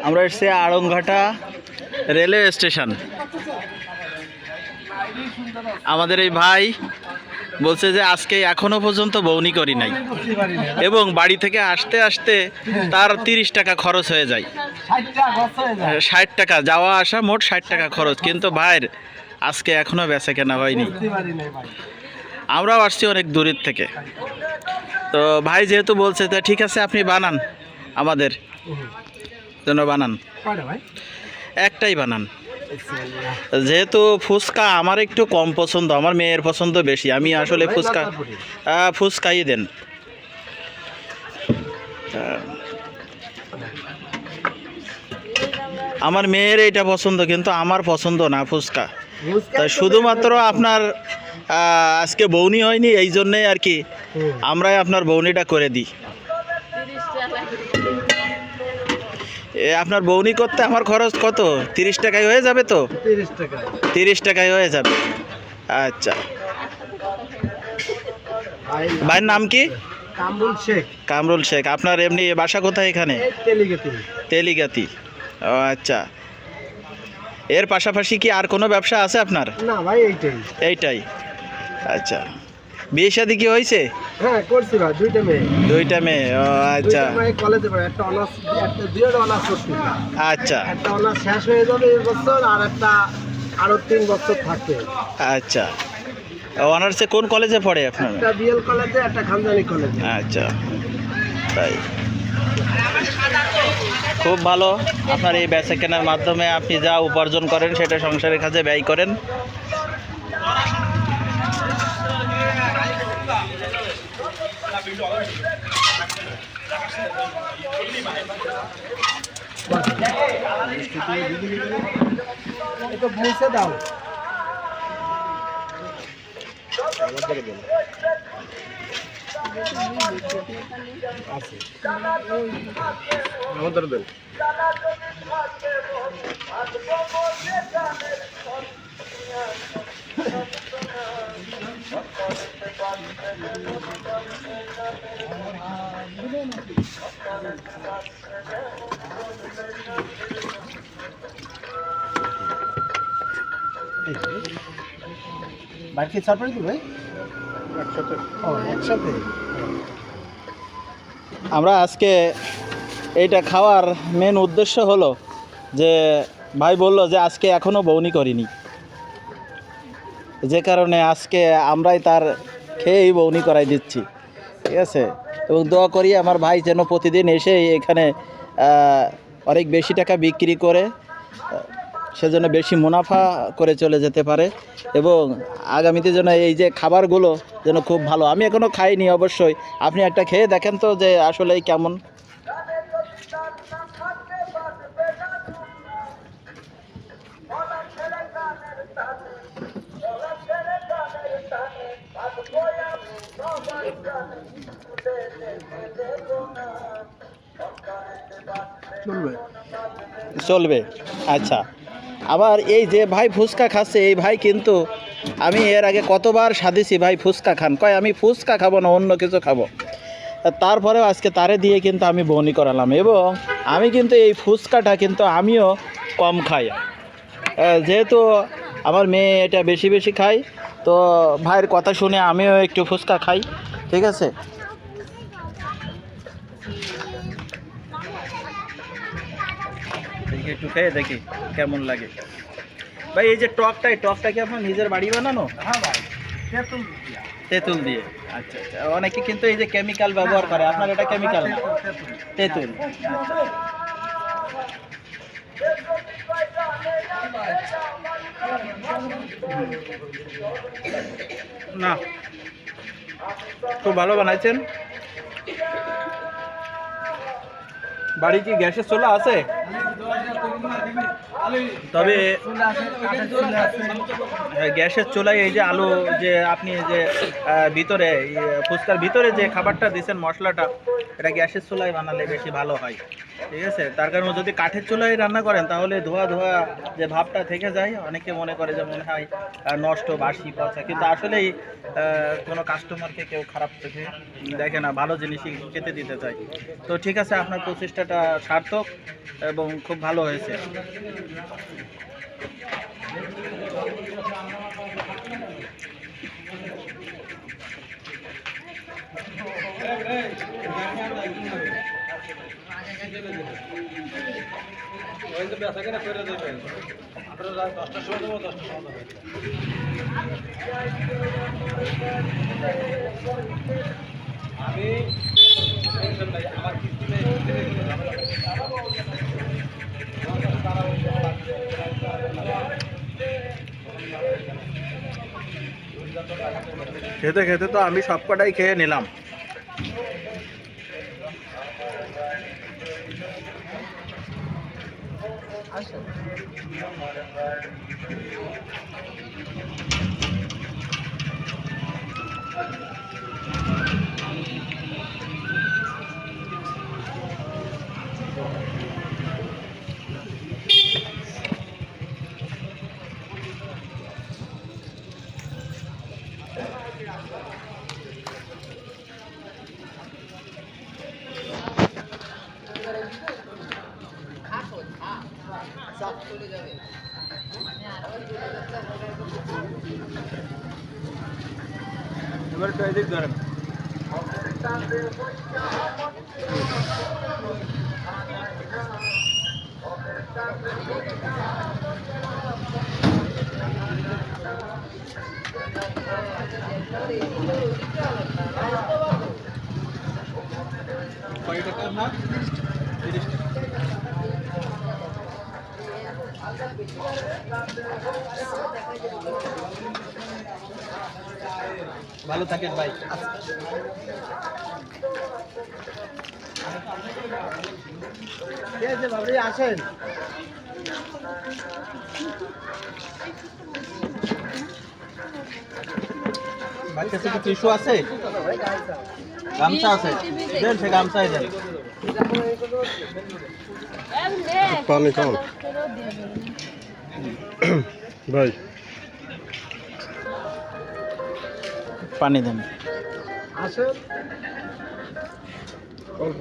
আমরা এসেছি Aranghata railway station. আমাদের এই ভাই বলছে যে আজকে এখনো পর্যন্ত বউনি করি নাই, এবং বাড়ি থেকে আসতে আসতে তার 30 টাকা খরচ হয়ে যায়, 60 টাকা যাওয়া আসা, মোট 60 টাকা খরচ। কিন্তু ভাইয়ের আজকে এখনো বেচা কেনা হয়নি। আমরাও আসছি অনেক দূরের থেকে। তো ভাই যেহেতু বলছে, তা ঠিক আছে আপনি বানান, আমাদের জন্য বানান, একটাই বানান। যেহেতু ফুচকা আমার একটু কম পছন্দ, আমার মেয়ের পছন্দ বেশি। আমি আসলে ফুচকাই দেন। আমার মেয়ের এইটা পছন্দ, কিন্তু আমার পছন্দ না ফুচকা। তাই শুধুমাত্র আপনার আজকে বউনি হয়নি, এই জন্যেই আর কি আমরাই আপনার বউনিটা করে দিই। আপনার বউনি করতে আমার খরচ কত? 30 টাকায় হয়ে যাবে তো? 30 টাকায় হয়ে যাবে। আচ্ছা, ভাইয়ের নাম কি? কামরুল শেখ। আপনার এমনি বাসা কোথায়? এখানে তেলিগাতি। ও আচ্ছা। এর পাশাপাশি কি আর কোনো ব্যবসা আছে আপনার? না ভাই, এইটাই। আচ্ছা, বিয়ে শাদী কি হয়েছে? হ্যাঁ করছি ভাই, দুইটা মেয়ে। ও আচ্ছা। কলেজে পড়ে, একটা অনার্স, একটা দুইটা অনার্স করছি। আচ্ছা, একটা অনার্স শেষ হয়ে যাবে এই বছর, আর একটা আরো 3 বছর থাকবে। আচ্ছা, অনার্সে কোন কলেজে পড়ে আপনার? একটা বিএল কলেজে, একটা খানজানি কলেজে। আচ্ছা, তাই খুব ভালো। আপনার এই বেচা কেনার মাধ্যমে আপনি যা উপার্জন করেন সেটা সংসারের কাজে ব্যয় করেন। এটা মুছে দাও। আমাদের দেন। বাকি সারপ্রাইজ ভাই একসাথে। একসাথে আমরা আজকে এইটা খাওয়ার মেন উদ্দেশ্য হলো যে ভাই বলল যে আজকে এখনও বউনি করিনি, যে কারণে আজকে আমরাই তার খেয়েই বউনি করাই দিচ্ছি। ঠিক আছে, এবং দোয়া করি আমার ভাই যেন প্রতিদিন এসে এখানে অনেক বেশি টাকা বিক্রি করে সেজন্য বেশি মুনাফা করে চলে যেতে পারে, এবং আগামীতে যেন এই যে খাবারগুলো যেন খুব ভালো। আমি এখনও খাইনি, অবশ্যই আপনি একটা খেয়ে দেখেন তো যে আসলেই কেমন। চলবে। আচ্ছা, আবার এই যে ভাই ফুচকা খাচ্ছে, এই ভাই কিন্তু আমি এর আগে কতবার সাধিছি ভাই ফুচকা খান, কয় আমি ফুচকা খাবো না, অন্য কিছু খাবো। তারপরেও আজকে তারে দিয়ে কিন্তু আমি বউনি করালাম, এবং আমি কিন্তু এই ফুচকাটা কিন্তু আমিও কম খাই, যেহেতু আমার মেয়ে এটা বেশি বেশি খাই। তো ভাইয়ের কথা শুনে আমিও একটু ফুচকা খাই। ঠিক আছে, একটু খেয়ে দেখি কেমন লাগে। ভাই এই যে টকটা কি আপনার নিজের বাড়ি বানানো? হ্যাঁ ভাই, তেঁতুল দিয়ে। আচ্ছা আচ্ছা, অনেকে কিন্তু এই যে কেমিক্যাল ব্যবহার করে, আপনার এটা কেমিক্যাল না, তেঁতুল। না, খুব ভালো বানাইছেন। বাড়ি কি গ্যাসের চুলা আছে? তবে চুলা আছে, কাঠের চুলা আছে। গ্যাসের চুলায় এই যে আলু যে আপনি যে ভিতরে ফুচকার ভিতরে যে খাবারটা দিচ্ছেন মশলাটা, এটা গ্যাসের চুলায় বানালে বেশি ভালো হয়। ঠিক আছে, তার কারণ যদি কাঠের চুলায় রান্না করেন তাহলে ধোয়া ধোয়া যে ভাবটা থেকে যায়, অনেকে মনে করে যে মনে হয় নষ্ট বাসি পচা, কিন্তু আসলেই কোনো কাস্টমারকে কেউ খারাপ চোখে দেখে না, ভালো জিনিসই খেতে দিতে চায়। তো ঠিক আছে, আপনার প্রচেষ্টাটা সার্থক এবং খুব ভালো হয়েছে। খেতে খেতে তো আমি সবকটাই খেয়ে নিলাম। এবার তো এদিক ধরেন। কয় টাকা না? 30 টাকা। ভালো থাকেন ভাই। ঠিক আছে ভাবি, আসেন। বাচ্চা থেকে টিস্যু আছে, গামছা আছে, দেন সে গামছাই দেন। পানি খাও ভাই, পানি দেন। আসেন। অল্প।